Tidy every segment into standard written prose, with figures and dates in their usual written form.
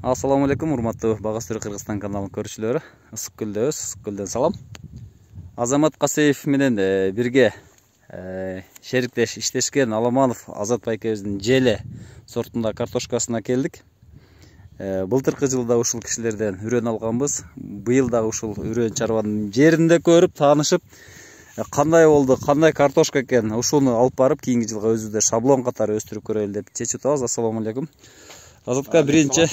Assalamu alaikum, урматтуу Багастыры Кыргызстан каналынын көрүүчүлөрү. Ысык көлдөбүз, Ысык көлдөн салам. Азамат Касеев менен бирге шериктеш иштешкен Аламанов Азат байкебиздин желе сортунда картошкасына келдик. Былтыркы жылда ушул кишилерден үрөн алганбыз. Быйыл дагы ушул үрөн чарбанын жеринде көрүп, таанышып, кандай болду, кандай картошка экен, ушуну алып барып кийинки жылга өзүбүздө шаблон катары өстүрүп көрөлү деп чечип атабыз. Ассаламу алейкум. Азатка биринчи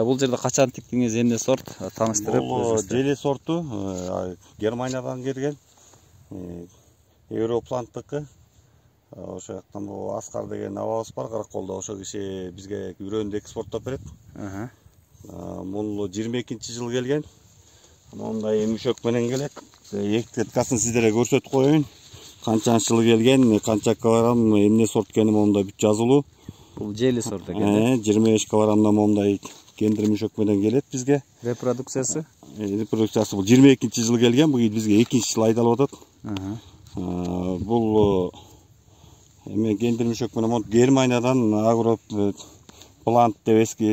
бул жерде качан тиктиңиз, эмне сорт тааныштырып? Бул желе сорту Германиядан келген. Европланттыкы. Ошо жактан бул Аскар деген абабыз бар, Караколдо. Ошо киши бизге үрөндү экспорттоп берет. Бул 22-жыл келген. Мондай эмишөк менен келет. Этикеткасын сиздерге көрсөтүп коеюн. Канчанчы жылы келген, канча килограмм, эмне сорт экени монда бүт жазылуу. Бул желе сорт экен. 25 килограммдан мондай кендир мüşөк менен келет бизге. Репродукциясы? Репродукциясы бул 22-жыл келген, бул бизге 2-жыл айдалып атат. Бул эме кендир мüşөк менен Германиядан агро плант деп эски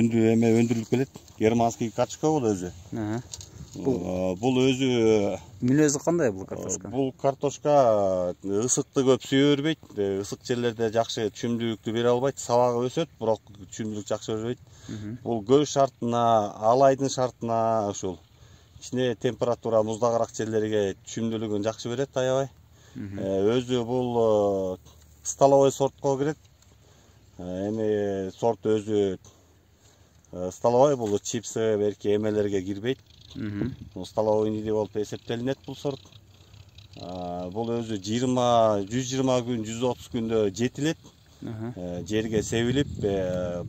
өндүрүлүп келет. Германский качка бул өзү. Бул өзү мүнөзү кандай бул картошка? Бул картошка ысыкты көп сүйө бербейт. Ысык жерлерде жакшы чүмдүүлүктү бере албайт. Сабагы өсөт, бирок чүмдүүлүк жакшы бербейт. Бул көл шартына, алайдын шартына ушул ичине температура муздагыраак жерлерге чүмдүүлүгүн жакшы берет, аябай. Өзү бул столовой сортко кирет. Эми сорт өзү столовой, бул чипсы, берки эмелерге кирбейт. Столовой ниде болуп эсептелинет бул сорт. Бул өзү 120 күн, 130 күндө жетилет. Жерге себилип,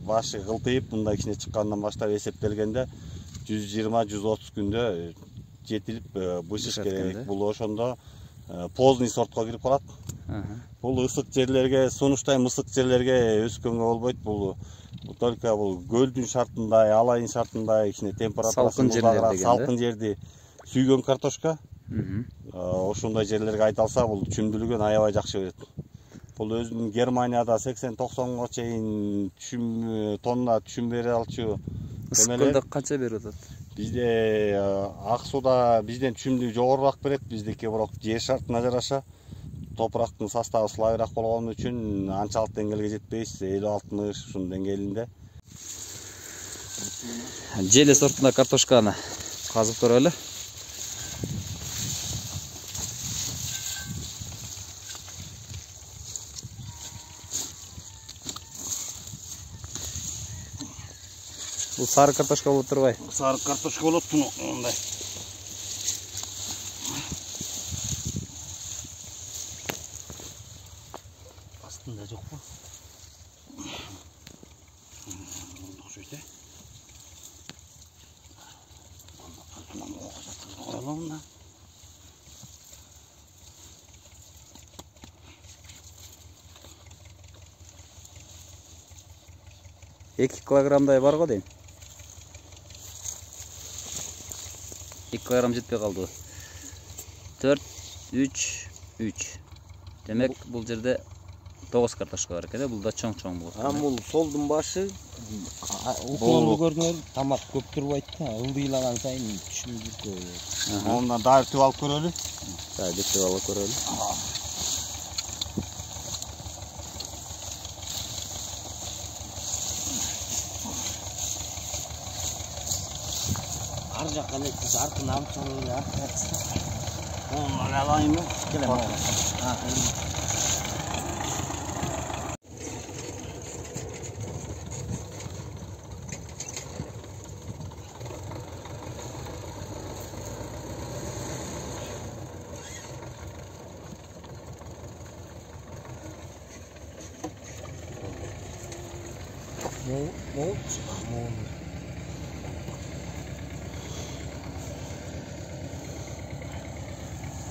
башы кылтыйып, мындай кичине чыккандан баштап эсептелгенде 120-130 күндө жетилип бышыш керек. Бул ошондо поздний сортко кирип калат. Бул ысык жерлерге, сунуштайм ысык жерлерге өскөнгө болбойт. Бул только бул көлдүн шартындай, алайын шартындай кичине температурасы салкын жерди сүйгөн картошка. Ошондой жерлерге айдалса, бул чүмдүүлүгүн аябай жакшы берет. Бул өзүнүн Германияда 80-90 чейин тонна чүм бере алчу. Ысык көлдө канча берип атат? Бизде ак сууда бизден чүмдүү жогорураак берет, биздики бирок жер шартына жараша топурактын составы сылайыраак болгон үчүн анчалык деңгээлге жетпейбиз, 50-60 ушун деңгээлинде. Желе сортунда картошканы казып көрөлү. Бул сары картошка болуп турбайбы? Сары картошка болот мындай. Астында жокпу? Окшойт. Эки килограммдай бар го дейм. 2 килограмм жетпей калды. 4, 3, 3. Демек, бул жерде 9 картошка бар экен, бул да чоң-чоң болот. Бул солдун башы укмонду көрүнөр, тамак көп турбайт да, ылдыйлаган сайын түшүндүр көп. Ондан дайыртып алып көрөлү. Дайыртып алып көрөлү. Ар жакка нетиз артынан чоң артын. Onu alayım mı? Келем.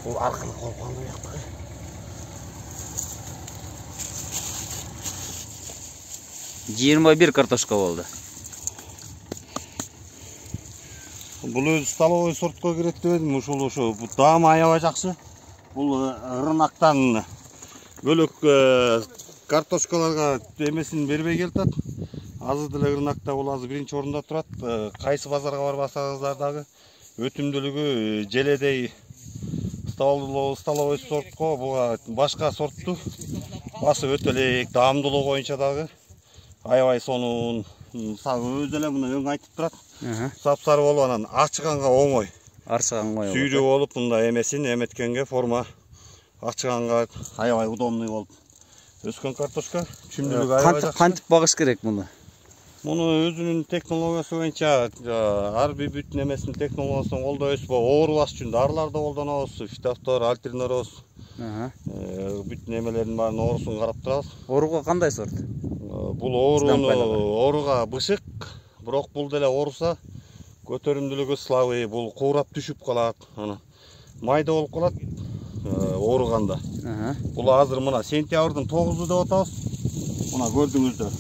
Bu arkalı kolpanlı yaptı. Bir картошка болду. Бул өзү столовой сортко кирет дебедим, ушул бул даамы аябай жакшы. Бул рынактан бөлөк картошкаларга эмесин бербей келатат. азыр деле рынокто бул азыр биринчи орунда турат. Кайсы базарга барбасаңыздар дагы өтүмдүүлүгү желедей столовый сортко буга башка сортту басы өтө элек, даамдуулугу боюнча дагы аябай сонун, өзү эле мына өң айтып турат. Сапсары болуп анан ачыганга оңой. Сүйрүү болуп мындай эмесин эметкенге форма ачыганга аябай удобный болуп өскөн картошка. Чүмдүүлүгү аябай жакшы. Кантип багыш керек муну? Муну өзүнүн технологиясы боюнча ар бир бүт немесинин технологиясын колдойбуз. Оорубаш үчүн дарыларды колдонобуз, фитофтор, альтернороз. Бүт немелердин баарын оорусун карап турабыз. Ооруга кандай сорт? Бул ооруга бышык, бирок бул деле ооруса көтөрүмдүүлүгү слабый, бул куурап түшүп калат, аны майда болуп калат ооруганда. Бул азыр мына сентябрдын 9-у деп атабыз. Мына көрдүңүздөр.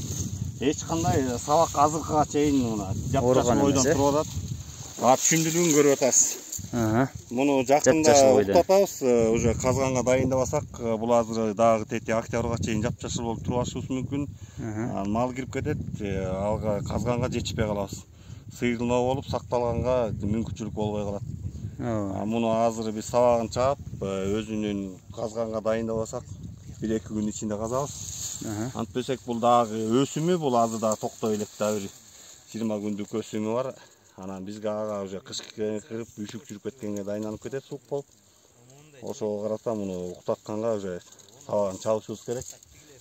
Эч кандай сабак азыркыга чейин мына жапжашыл ойдон туруп атат. Түшүмдүүлүгүн көрүп атасыз. Муну жакында уктатабыз, уже казганга дайындабасак, бул азыр дагы тети октябрга чейин жапжашыл болуп туруп алышыбыз мүмкүн. Мал кирип кетет, алга казганга жетишпей калабыз. Сыйылма болуп сакталганга мүмкүнчүлүк болбой калат. Муну азыр биз сабагын чаап, өзүнүн казганга дайындабасак, 1-2 күн ичинде казабыз. Антпесек бул дагы өсүмү, бул азыр дагы токтой элек, дагы 20 күндүк өсүмү бар. Анан бизге ага уже кыш кырып, үшүк жүрүп кеткенге дайынданып кетет суук болуп. Ошого карата муну уктатканга уже сабагын чабышыбыз керек,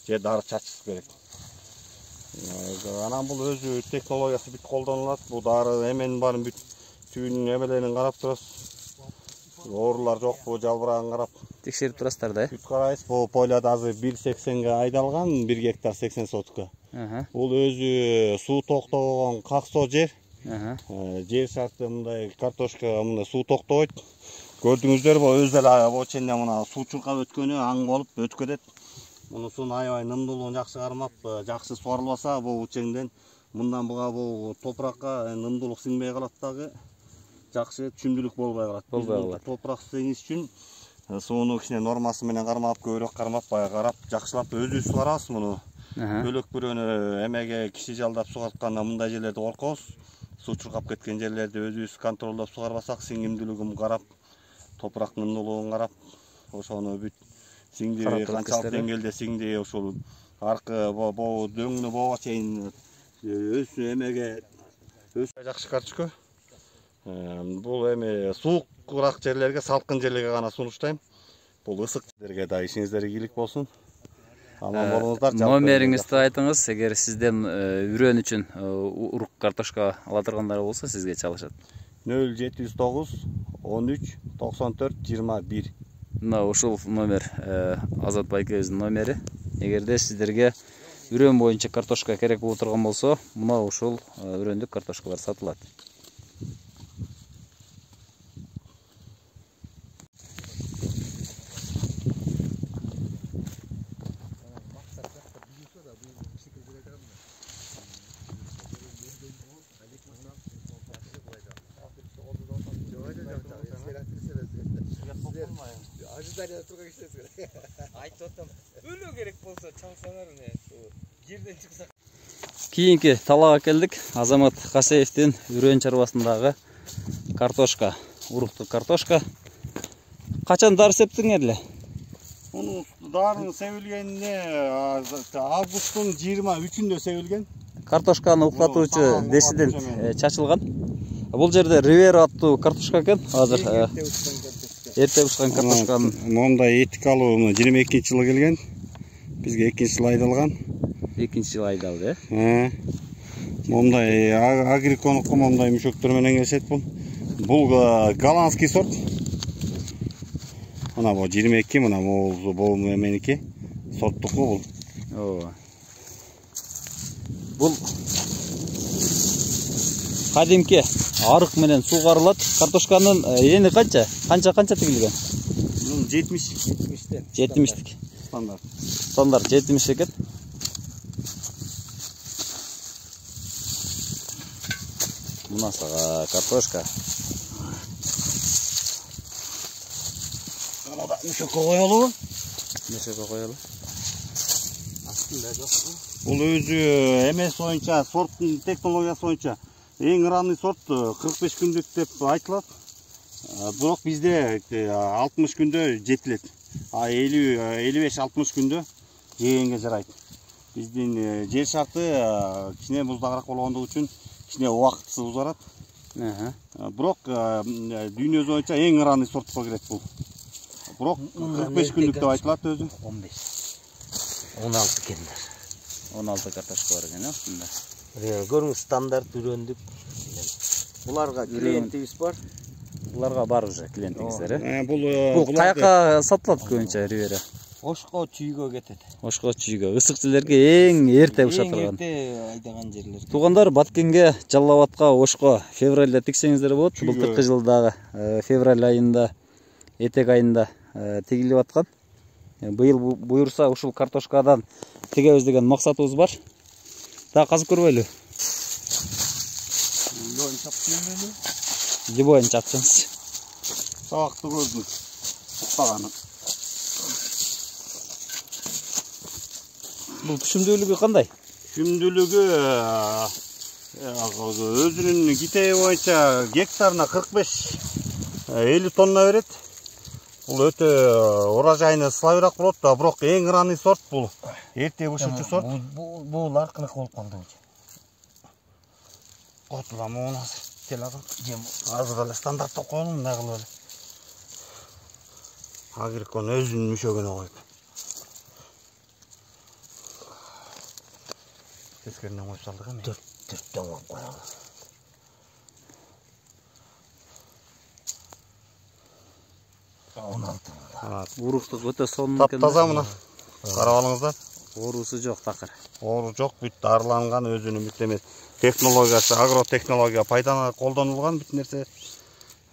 же дары чачышыбыз керек. Анан бул өзү технологиясы бүт колдонулат. Бул дары эменин баарын бүт түбүнүн эмелерин карап турасыз. Оорулар жокпу, жалбырагын карап текшерип турасыздар да. Бүт карайбыз. Бул поляда азыр 1,80ге айдалган, 1 гектар 80 сотка. Бул өзү суу токтогон каксоо жер. Жер шарты мындай картошка мындай суу токтобойт. Көрдүңүздөр, бул өз эле оченде мына суу чуркап өткөнү аң болуп өтүп кетет. Мунусунун аябай нымдуулугун жакшы кармап, жакшы суарылбаса, бул учеңден мындан буга бул топуракка нымдуулук сиңбей калат дагы. Жакшы түшүмдүүлүк болбой калат. Топурак сиңиш үчүн сууну кичине нормасы менен кармап, көбүрөөк кармап, карап, жакшылап өзүбүз сугарабыз муну. Бөлөк бирөөнү эмеге киши жалдап сугартканда мындай жерлерди коркобуз. Суу чуркап кеткен жерлерди өзүбүз контролдоп сугарбасак, сиңимдүүлүгүн карап, топурак нымдуулугун карап, ошону бүт сиңди канчалык деңгээлде сиңди, ошол аркы дөңүнө боого чейин өсү эмеге жакшы картошка. Бул эми суугураак жерлерге, салкын жерлерге гана сунуштайм. Бул ысык жерлерге да ишиңиздер ийгилик болсун. Аман болуңуздар. Номериңизди айтыңыз, эгер сизден үрөн үчүн урук картошка ала тургандар болсо сизге чалышат. 0709 13 94 21. Мына ушул номер Азат байкебиздин номери. Эгерде сиздерге үрөн боюнча картошка керек болуп турган болсо, мына ушул үрөндүк картошкалар сатылат. Ожидание турган кишисиз. Айтып атам. Өлө керек болсо чалсаңар жерден чыкса. Кийинки талаага келдик. Азамат Касеевдин үрөн чарбасындагы картошка, уруктук картошка. Качан дары септиңер эле? Муну дарын себилгенине августтун 23-үндө себилген. Картошканы уктатуучу дешиден чачылган. Бул жерде Ривера аттуу картошка экен. Азыр эрте бышкан картошканын мондай этикалуу 22-жылы келген. Бизге 2-жыл айдалган. 2-жыл айдалды, Мондай агриконукка мондай мүшөктөр менен келишет бул. Бул голландский сорт. Мына бу 22, мына бул меники сорттуку бул. Ооба. Бул кадимки арык менен суугарылат. Картошканын эни канча? Канча тигилген? 70. 70тик. Стандарт 70 экен. Мына сага картошка. Мына мүшөккө коелубу? Мүшөккө коелу. Астында жок. Бул өзү эмес боюнча, сорттун технологиясы боюнча эң ранный сорт 45 күндүк деп айтылат. Бирок бизде 60 күндө жетилет. 55-60 күндө жегенге жарайт. Биздин жер шарты кичине буздагыраак болгондугу үчүн кичине убактысыз узарат. Бирок дүйнө боюнча эң ранный сортко кирет бул. Бирок 45 күндүк деп айтылат өзү. 15. 16 кендер. 16 картошка бар экен астында. Көрүңүз, стандарт үрөндүк. Буларга клиентибиз бар. Буларга бар уже клиентиңиздер, Бул каяка сатылат көбүнчө Ривера? Ошко чүйгө кетет. Ошко чүйгө. Ысык жерлерге эң эрте уша турган. Эң эрте айдаган жерлер. Туугандар, Баткенге, Жалал Абадка, Ошко февралда тиксеңиздер болот. Былтыркы жылдагы февраль айында, этек айында тигилип аткан. Быйыл буюрса ушул картошкадан тигебиз деген максатыбыз бар. Та казып көрбөйлү. Дибоен чапчыңыз. Сабакты көрдүм. Тутпаганы. Бул түшүмдүүлүгү кандай? Түшүмдүүлүгү өзүнүн китеби боюнча гектарына 45-50 тонна берет. Бул өтө урожайны слабыраак болот да, бирок эң ранный сорт бул. Эрте бышучу сорт. Бул аркылык болуп калды. Котулам оны телагам. Азыр эле стандарттап коелу, мындай кылып эле. Агрикон өзүнүн мүшөгүнө коюп. Тескеринен коюп салдык эми. 4 коюп коелу. Уруктук өтө сонун экен. Таза мына. Карап алыңыздар. Оорусу жок такыр. Оору жок, бүт дарыланган, өзүнүн бүт эмес технологиясы, агротехнология колдонулган бүт нерсе.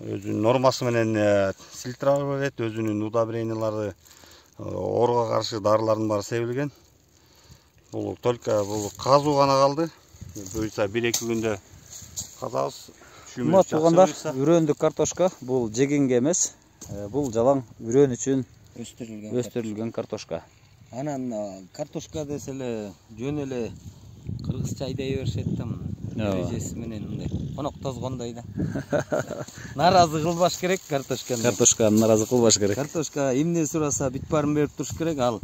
Өзүнүн нормасы менен фильтралар берет, өзүнүн удобрениялары, ооруга каршы дарылардын баары себилген. Бул только казуу гана калды. Буюрса 1-2 күндө казабыз. Мына туугандар, үрөндүк картошка бул жегенге эмес, бул жалаң үрөн үчүн өстүрүлгөн картошка. Анан картошка деселе жөн эле кыргызча айдай беришет да, эрежеси менен мындай конок тозгондой да. Наразы кылбаш керек картошканы. Картошканы наразы кылбаш керек. Картошка эмне сураса бүт баарын берип туруш керек. Ал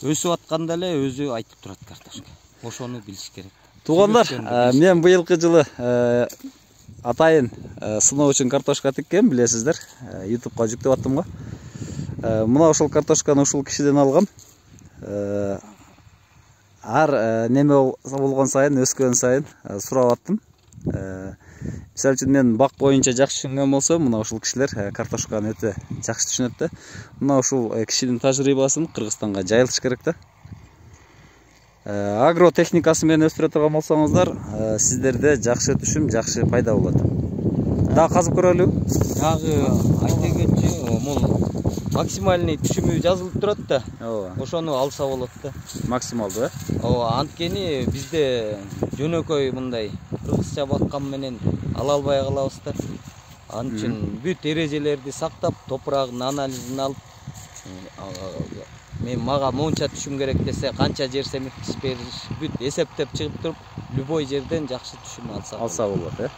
өсүп атканда эле өзү айтып турат картошка. Ошону билиш керек. Туугандар, мен быйылкы жылы атайын сыноо үчүн картошка тиккем, билесиздер. YouTube'га жүктөп аттым го. Мына ушул картошканы ушул кишиден алгам. Ар неме болгон сайын, өскөн сайын сурап аттым. Мисалы үчүн мен бак боюнча жакшы түшүнгөн болсом, мына ушул кишилер картошканы өтө жакшы түшүнөт да. Мына ушул кишинин тажрыйбасын Кыргызстанга жайылтыш керек да. Агротехникасы менен өстүрө турган болсоңуздар, сиздерде жакшы түшүм, жакшы пайда болот. Дагы казып көрөлү. Дагы айта кетчү, мул максимальный түшүмү жазылып турат да. Ошону алса болот да. Максималдуу, анткени бизде жөнөкөй мындай кыргызча баккан менен ала албай калабыз да. Анын үчүн бүт эрежелерди сактап, топурагынын анализин алып, мен мага монча түшүм керек десе, канча жер семиртиш бериш, бүт эсептеп чыгып туруп, любой жерден жакшы түшүм алса болот,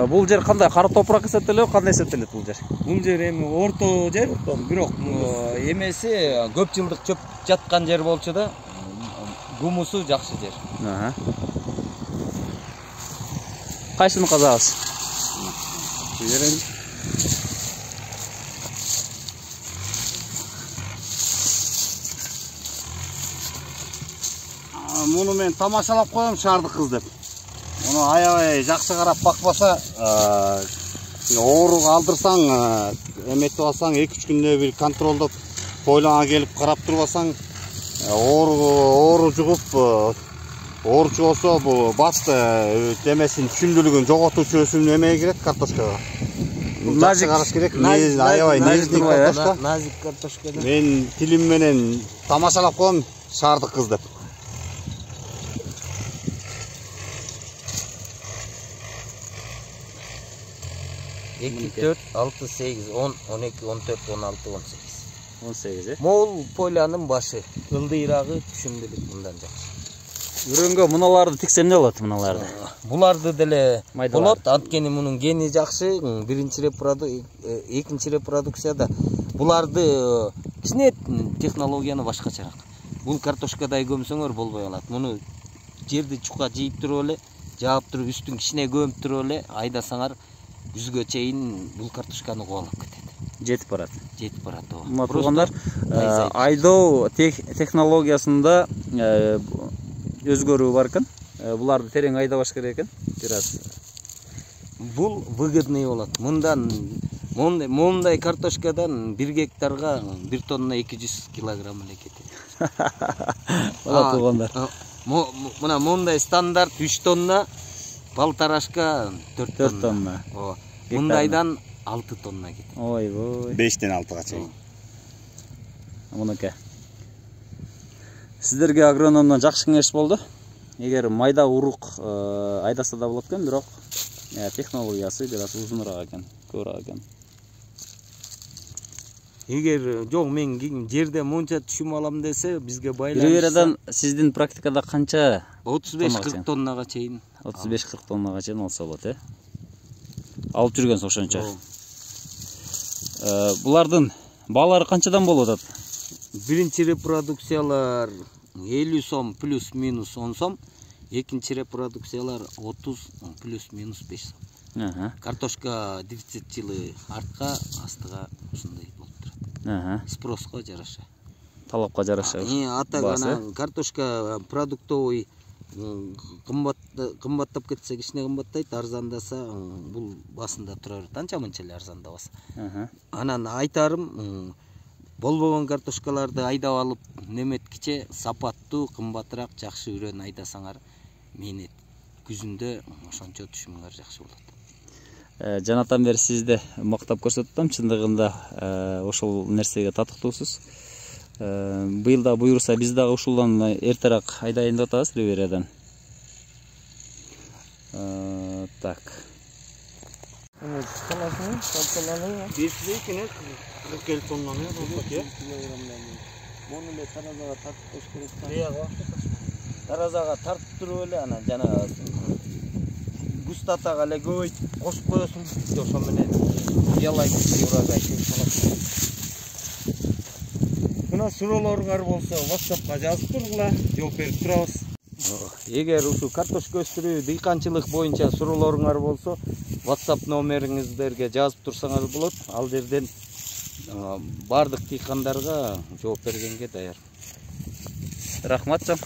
Бул жер кандай? Кара топурак эсептелеби, кандай эсептелет бул жер? Бул жер эми орто жер, бирок эмеси көп жылдык чөп жаткан жер болчу да, гумусу жакшы жер. Кайсыны казабыз? Муну мен тамашалап коем, шаардык кыз деп. Муну аябай жакшы карап бакпаса, ооруга алдырсаң, эметип алсаң, 2-3 күндө бир контролдоп, койлаңа келип карап турбасаң, оору жугуп, ооручу болсо, бул бат демесин түшүмдүүлүгүн жоготуучу өсүм эмеге кирет картошкага. Назик караш керек, аябай нежный картошка. Назик картошка. Мен тилим менен тамашалап коем, шаардык кыз деп. 2, 4, 6, 8, 10, 12, 14, 16, 18. 18. Могул пойланын башы, ылдыйрагы түшүмдүүлүк мындан жакшы. Үрөнгө муналарды тиксем эмне болот муналарды? Буларды деле Майдалар. болот, анткени мунун гени жакшы, экинчи репродукцияда буларды кичине технологияны башкачараак. Бул картошкадай көмсөңөр болбой калат. Муну жерди чука жийип туруп эле, жаап туруп үстүн кичине көмүп туруп эле айдасаңар жүзгө чейин бул картошканы кубалап кетет. Жетип барат. Жетип барат ооба. Мына тургандар айдоо технологиясында өзгөрүү бар экен. Буларды терең айдабаш керек экен. Бир аз. Бул выгодный болот. Мындай картошкадан 1 гектарга 1 тонна 200 килограмм эле кетет. Мына тургандар. Мына мындай стандарт 3 тонна, балтарашка 4 тонна. Ооба. Мындайдан 6 тонна кетет. Ойбой. 5-тен 6-га чейин. Мынакей. Сиздерге агрономдон жакшы кеңеш болду. Эгер майда урук айдаса да болот экен, бирок технологиясы бир аз узунураак экен, көбүрөөк экен. Эгер жок мен жерде мынча түшүм алам десе, бизге байланышса Бир-бирден сиздин практикада канча 35-40 тоннага чейин. 35-40 тоннага чейин алса болот, Алып жүргөнсүң ошончо. Булардын баалары канчадан болуп атат? Биринчи репродукциялар 50 сом плюс-минус 10 сом, экинчи репродукциялар 30 плюс-минус 5 сом. Картошка дефицит жылы артка, астыга ушундай болуп турат. Спроско жараша. Талапка жараша. Атагана картошка продуктовый кымбаттап кетсе кичине кымбаттайт, арзандаса бул басында тура берет. Анча-мынча эле арзандабаса. Анан айтарым, болбогон картошкаларды айдап алып, неметкиче сапаттуу, кымбатыраак, жакшы үрөн айдасаңар, мени күзүндө ошончо түшүмүңөр жакшы болот. Жанатан бери сизди мактап көрсөттүм, чындыгында ошол нерсеге татыктуусуз. Быйылда буйрса биз дагы ушулдан эртерээк айдайын деп атабыз Риверадан. Так. Таразага тартып туруп эле анан жана густатага эле көбөйтүп кошуп коесуң, ошо менен ялай урагай болот. Мына суроолоруңар болсо WhatsAppка жазып тургула, жооп берип турабыз. Эгер ушу картошка өстүрүү, дыйканчылык боюнча суроолоруңар болсо, WhatsApp номериңиздерге жазып турсаңар болот. Ал жерден бардык дыйкандарга жооп бергенге даяр. Рахмат жок.